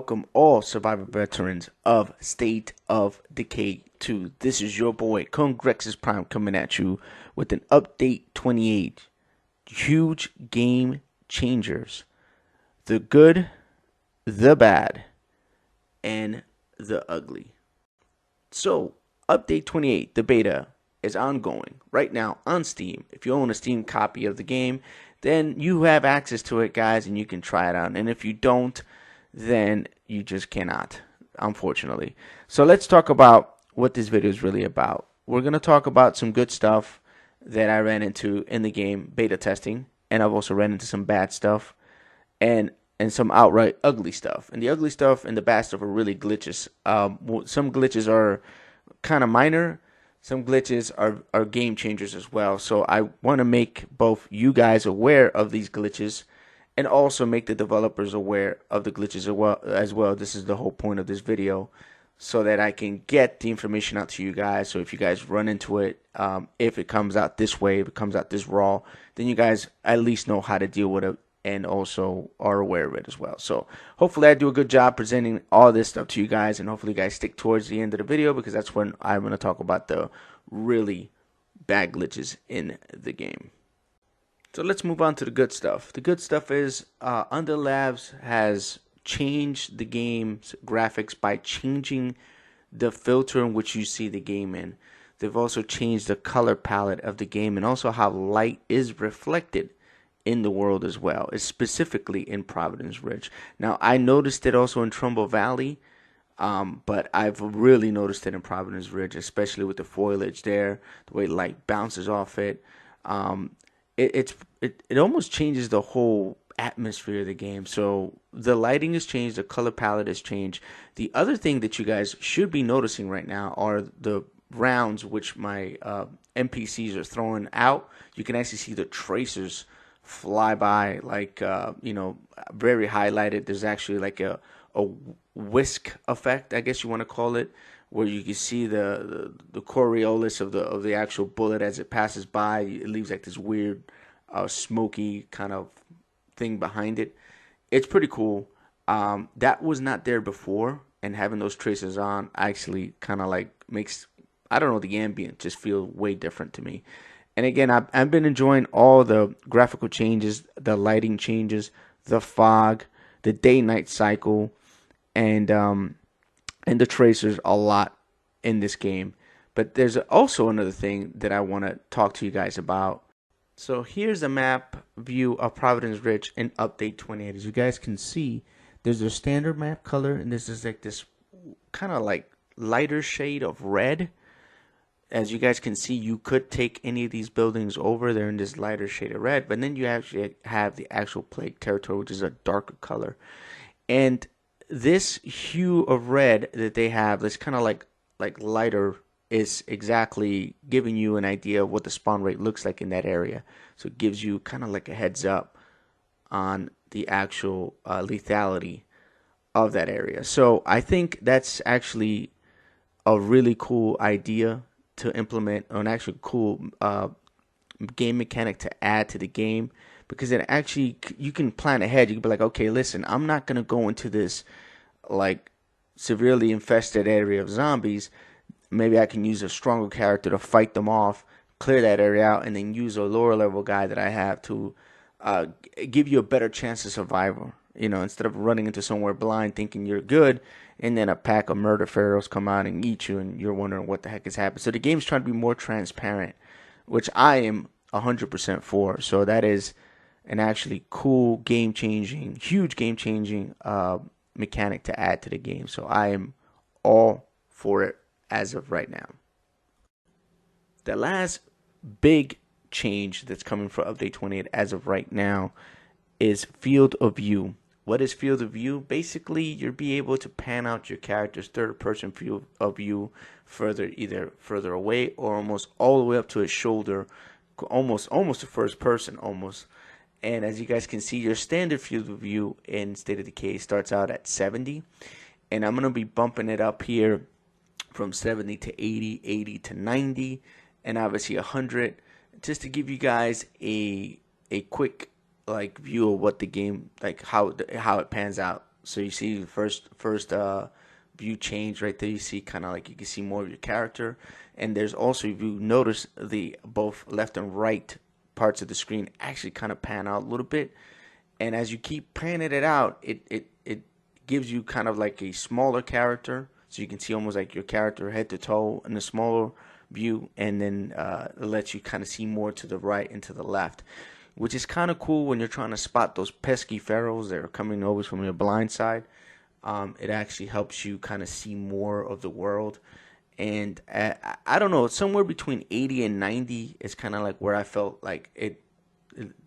welcome all survivor veterans of State of Decay 2. This is your boy, Congrex's Prime, coming at you with an update 28. Huge game changers. The good, the bad, and the ugly. So, update 28, the beta, is ongoing right now on Steam. If you own a Steam copy of the game, then you have access to it, guys, and you can try it out. And if you don't, then you just cannot, unfortunately. So let's talk about what this video is really about. We're going to talk about some good stuff that I ran into in the game beta testing, and I've also ran into some bad stuff and some outright ugly stuff. And the ugly stuff and the bad stuff are really glitches. Some glitches are kind of minor. Some glitches are game changers as well. So I want to make both you guys aware of these glitches and also make the developers aware of the glitches as well. This is the whole point of this video, so that I can get the information out to you guys. So if you guys run into it, if it comes out this way, if it comes out this raw, then you guys at least know how to deal with it and also are aware of it as well. So hopefully I do a good job presenting all this stuff to you guys, and hopefully you guys stick towards the end of the video, because that's when I'm going to talk about the really bad glitches in the game. So let's move on to the good stuff. The good stuff is Under Labs has changed the game's graphics by changing the filter in which you see the game in. They've also changed the color palette of the game and also how light is reflected in the world as well. It's specifically in Providence Ridge. Now, I noticed it also in Trumbull Valley, but I've really noticed it in Providence Ridge, especially with the foliage there, the way light bounces off it. It almost changes the whole atmosphere of the game. So the lighting has changed, the color palette has changed. The other thing that you guys should be noticing right now are the rounds which my NPCs are throwing out. You can actually see the tracers fly by, like very highlighted. There's actually like a whisk effect, I guess you want to call it, where you can see the Coriolis of the actual bullet as it passes by. It leaves like this weird smoky kind of thing behind it. It's pretty cool. That was not there before, and having those tracers on actually kind of like makes, I don't know, the ambient just feel way different to me. And again, I've been enjoying all the graphical changes, the lighting changes, the fog, the day-night cycle, and the tracers a lot in this game. But there's also another thing that I want to talk to you guys about. So here's a map view of Providence Ridge in Update 28. As you guys can see, there's a standard map color, and this is like this kind of like lighter shade of red. As you guys can see, you could take any of these buildings over. They're in this lighter shade of red, but then you actually have the actual plague territory, which is a darker color. And this hue of red that they have, this kind of like lighter, is exactly giving you an idea of what the spawn rate looks like in that area. So it gives you kind of like a heads up on the actual lethality of that area. So I think that's actually a really cool idea to implement, an actually cool game mechanic to add to the game, because it actually, you can plan ahead. You can be like, okay, listen, I'm not going to go into this like severely infested area of zombies. Maybe I can use a stronger character to fight them off, clear that area out, and then use a lower level guy that I have to give you a better chance of survival. You know, instead of running into somewhere blind thinking you're good, and then a pack of murder pharaohs come out and eat you, and you're wondering what the heck has happened. So the game's trying to be more transparent, which I am 100% for. So that is an actually cool, game-changing, huge game-changing mechanic to add to the game. So I am all for it as of right now. The last big change that's coming for Update 28 as of right now is field of view. What is field of view? Basically, you'll be able to pan out your character's third-person field of view further, either further away or almost all the way up to his shoulder, almost to first person almost. And as you guys can see, your standard field of view in State of Decay starts out at 70, and I'm gonna be bumping it up here from 70 to 80, 80 to 90, and obviously 100, just to give you guys a quick like view of what the game, like how it pans out. So you see the first view change right there. You see kind of like you can see more of your character, and there's also, if you notice, the both left and right parts of the screen actually kind of pan out a little bit. And as you keep panning it out, it gives you kind of like a smaller character, so you can see almost like your character head to toe in a smaller view, and then it lets you kind of see more to the right and to the left, which is kind of cool when you're trying to spot those pesky pharaohs that are coming over from your blind side. It actually helps you kind of see more of the world. And I don't know, somewhere between 80 and 90 is kind of like where I felt like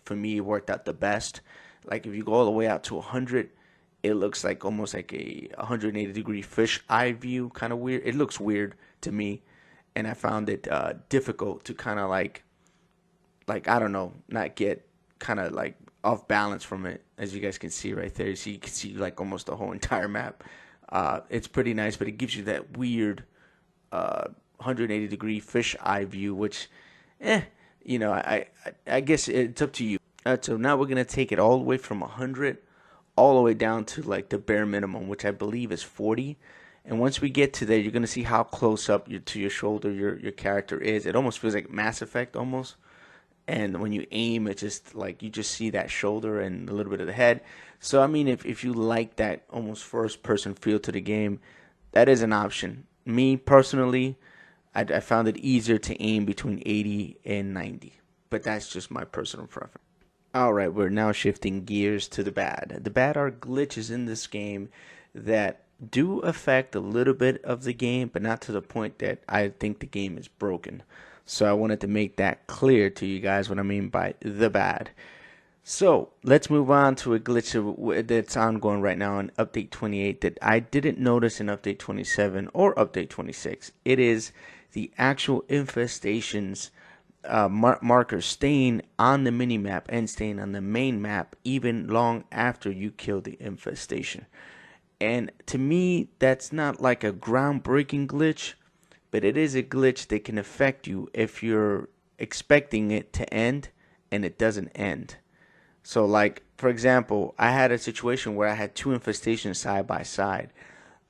for me, it worked out the best. Like if you go all the way out to 100, it looks like almost like a 180-degree fish eye view, kind of weird. It looks weird to me, and I found it difficult to kind of like I don't know, not get kind of like off balance from it. As you guys can see right there, you can see like almost the whole entire map. It's pretty nice, but it gives you that weird 180-degree fish eye view, which, I guess it's up to you. So now we're gonna take it all the way from 100 all the way down to like the bare minimum, which I believe is 40. And once we get to there, you're gonna see how close up to your shoulder your character is. It almost feels like Mass Effect almost. And when you aim, it's just like you just see that shoulder and a little bit of the head. So I mean, if you like that almost first person feel to the game, that is an option. Me personally, I found it easier to aim between 80 and 90, but that's just my personal preference. All right, we're now shifting gears to the bad. The bad are glitches in this game that do affect a little bit of the game, but not to the point that I think the game is broken. So I wanted to make that clear to you guys what I mean by the bad. So let's move on to a glitch that's ongoing right now in Update 28 that I didn't notice in Update 27 or Update 26. It is the actual infestations markers staying on the minimap and staying on the main map even long after you kill the infestation. And to me, that's not like a groundbreaking glitch, but it is a glitch that can affect you if you're expecting it to end and it doesn't end. So like, for example, I had a situation where I had two infestations side by side,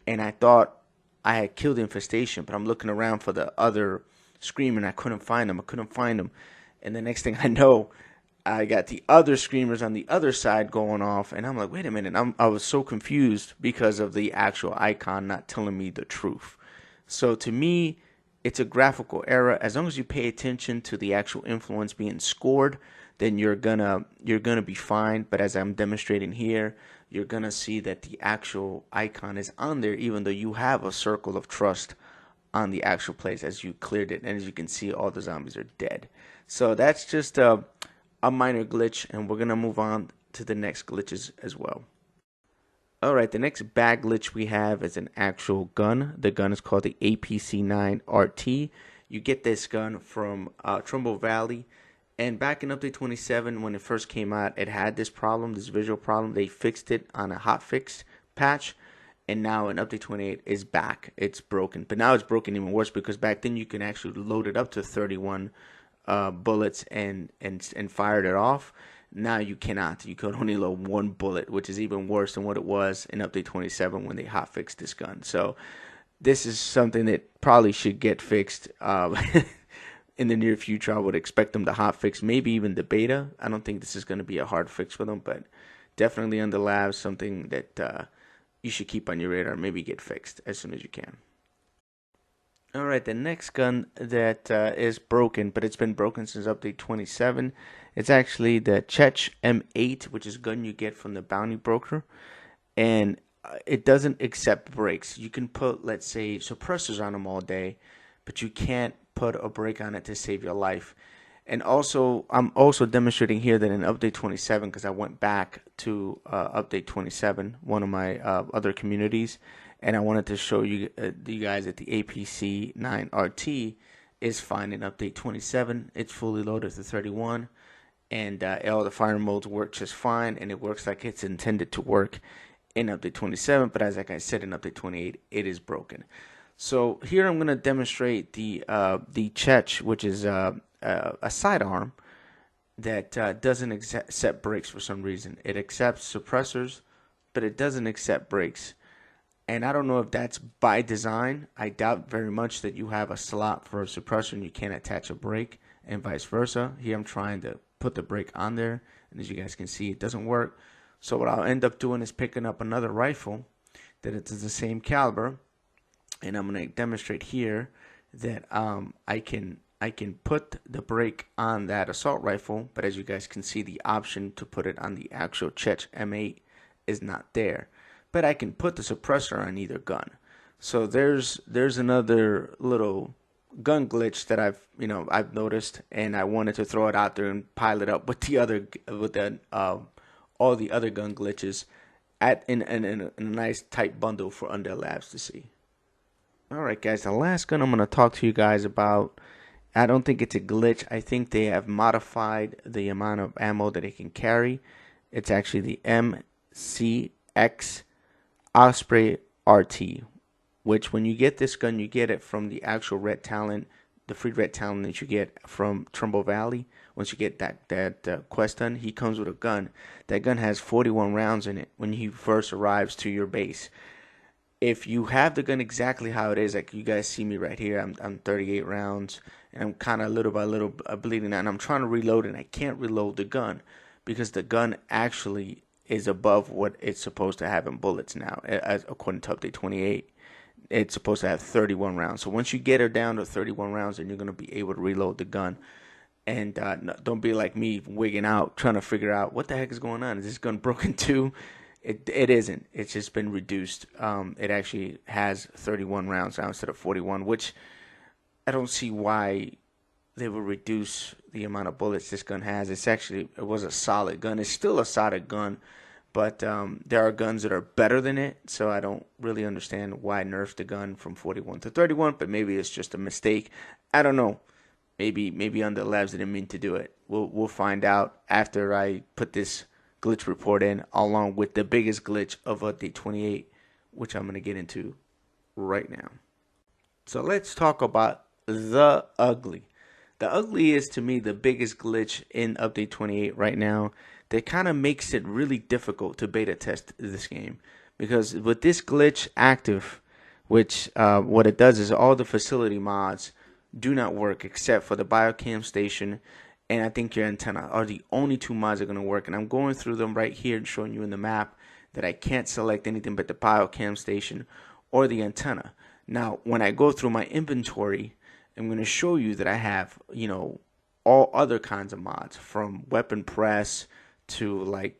and I thought I had killed the infestation, but I'm looking around for the other screamer and I couldn't find them. And the next thing I know, I got the other screamers on the other side going off, and I'm like, wait a minute, I was so confused because of the actual icon not telling me the truth. So to me, it's a graphical error. As long as you pay attention to the actual influence being scored, then you're gonna be fine. But as I'm demonstrating here, you're gonna see that the actual icon is on there, even though you have a circle of trust on the actual place as you cleared it. And as you can see, all the zombies are dead. So that's just a minor glitch, and we're gonna move on to the next glitches as well. Alright, the next bad glitch we have is an actual gun. The gun is called the APC-9 RT. You get this gun from Trumbull Valley. And back in Update 27, when it first came out, it had this problem, this visual problem. They fixed it on a hotfix patch. And now in Update 28, it's back. It's broken. But now it's broken even worse because back then you can actually load it up to 31 bullets and fired it off. Now you cannot. You can only load one bullet, which is even worse than what it was in Update 27 when they hotfixed this gun. So this is something that probably should get fixed in the near future. I would expect them to hotfix, maybe even the beta. I don't think this is going to be a hard fix for them, but definitely on the labs, something that you should keep on your radar, maybe get fixed as soon as you can. Alright, the next gun that is broken, but it's been broken since Update 27. It's actually the Czech M8, which is a gun you get from the bounty broker. And it doesn't accept brakes. You can put, let's say, suppressors on them all day, but you can't put a brake on it to save your life. And also, I'm also demonstrating here that in Update 27, because I went back to Update 27, one of my other communities, and I wanted to show you guys that the APC-9 RT is fine in Update 27. It's fully loaded to 31, and all the fire modes work just fine, and it works like it's intended to work in Update 27. But as like I said, in Update 28, it is broken. So here I'm going to demonstrate the Czech, which is a sidearm that doesn't accept brakes for some reason. It accepts suppressors, but it doesn't accept brakes. And I don't know if that's by design. I doubt very much that you have a slot for a suppressor and you can't attach a brake, and vice versa. Here I'm trying to put the brake on there, and as you guys can see, it doesn't work. So what I'll end up doing is picking up another rifle that is the same caliber, and I'm going to demonstrate here that I can put the brake on that assault rifle, but as you guys can see, the option to put it on the actual Czech M8 is not there. But I can put the suppressor on either gun. So there's another little gun glitch that I've noticed, and I wanted to throw it out there and pile it up with all the other gun glitches in a nice tight bundle for Undead Labs to see. Alright guys, the last gun I'm going to talk to you guys about, I don't think it's a glitch. I think they have modified the amount of ammo that it can carry. It's actually the MCX Osprey RT, which when you get this gun, you get it from the actual red talent, the free red talent that you get from Trumbull Valley. Once you get that quest done, he comes with a gun. That gun has 41 rounds in it when he first arrives to your base. If you have the gun exactly how it is, like you guys see me right here, I'm 38 rounds, and I'm kind of little by little bleeding out, and I'm trying to reload, and I can't reload the gun because the gun actually is above what it's supposed to have in bullets now, according to update 28. It's supposed to have 31 rounds. So once you get her down to 31 rounds, then you're going to be able to reload the gun. And don't be like me wigging out, trying to figure out what the heck is going on. Is this gun broken too? It isn't. It's just been reduced. It actually has 31 rounds now instead of 41, which I don't see why they would reduce the amount of bullets this gun has. It was a solid gun. It's still a solid gun, but there are guns that are better than it, so I don't really understand why nerf the gun from 41 to 31, but maybe it's just a mistake. I don't know. Maybe Undead Labs didn't mean to do it. We'll find out after I put this glitch report in, along with the biggest glitch of update 28, which I'm going to get into right now. So let's talk about the ugly. The ugly is, to me, the biggest glitch in update 28 right now that kind of makes it really difficult to beta test this game. Because with this glitch active, which what it does is all the facility mods do not work except for the biocam station and I think your antenna are the only two mods that are going to work. And I'm going through them right here and showing you in the map that I can't select anything but the biocam station or the antenna. Now, when I go through my inventory, I'm going to show you that I have, all other kinds of mods, from weapon press to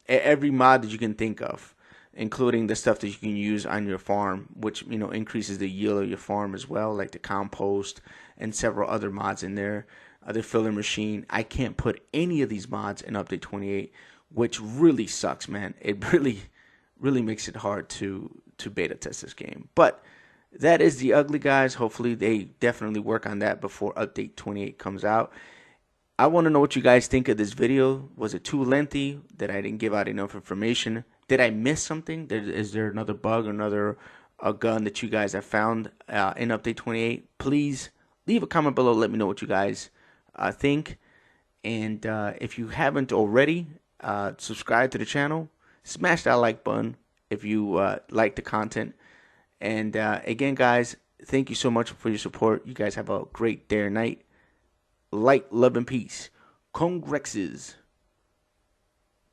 every mod that you can think of, including the stuff that you can use on your farm, which increases the yield of your farm as well, like the compost and several other mods in there. The filler machine. I can't put any of these mods in update 28, which really sucks, man. It really makes it hard to beta test this game. But that is the ugly, guys. Hopefully they definitely work on that before update 28 comes out. I want to know what you guys think of this video. Was it too lengthy? That I didn't give out enough information? Did I miss something? Is there another bug or another gun that you guys have found in update 28? Please leave a comment below. Let me know what you guys think. And if you haven't already, subscribe to the channel. Smash that like button if you like the content. And again, guys, thank you so much for your support. You guys have a great day or night. Light, love, and peace. Congrexes.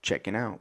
Checking out.